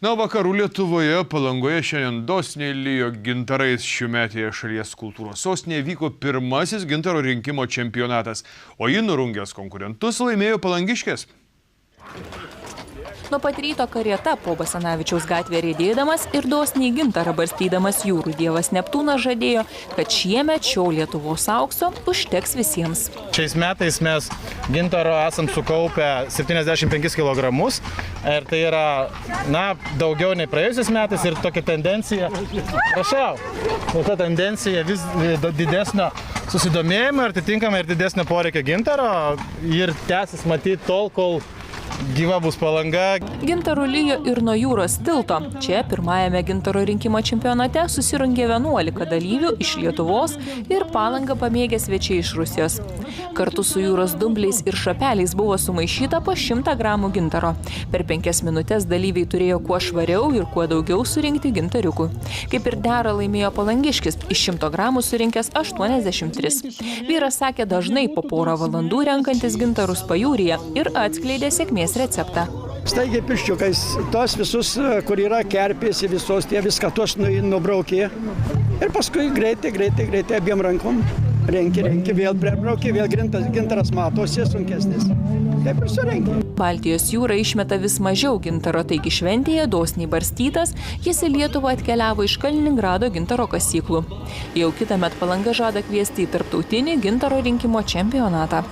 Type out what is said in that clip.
Na, vakarų Lietuvoje, Palangoje šiandien dosniai lijo gintarais. Šiųmetėje šalies kultūros sostinėje vyko pirmasis gintaro rinkimo čempionatas, o jį nurungęs konkurentus laimėjo palangiškės. Nuo pat ryto karieta po Basanavičiaus gatvę riedėdamas ir dosniai gintarą barstydamas jūrų dievas Neptūnas žadėjo, kad šiemet šio Lietuvos aukso užteks visiems. Šiais metais mes gintaro esam sukaupę 75 kg ir tai yra, daugiau nei praėjusiais metais ir tokia tendencija, ta tendencija vis didesnio susidomėjimo ir atitinkamai ir didesnio poreikio gintaro ir tęsis matyti tol, kol gyva bus Palanga. Gintaro lijo ir nuo jūros tilto. Čia pirmajame gintaro rinkimo čempionate susirungė 11 dalyvių iš Lietuvos ir Palangą pamėgę svečiai iš Rusijos. Kartu su jūros dumbliais ir šapeliais buvo sumaišyta po 100 gramų gintaro. Per 5 minutės dalyviai turėjo kuo švariau ir kuo daugiau surinkti gintariukų. Kaip ir dera laimėjo palangiškis, iš 100 gramų surinkęs 83. Vyras sakė dažnai po porą valandų renkantis gintarus pajūryje ir atskleidė sėkmės receptą. Staigiai pirščiukais, tos visus, kur yra kerpės, visos tie viską tuos nubraukė. Ir paskui greitai abiem rankom renki, vėl pribraukė, vėl gintaras matosi, sunkesnis. Taip ir surenki. Baltijos jūra išmeta vis mažiau gintaro, taigi šventėje dosniai barstytas, jis į Lietuvą atkeliavo iš Kaliningrado gintaro kasyklų. Jau kitąmet Palanga žada kviesti į tarptautinį gintaro rinkimo čempionatą.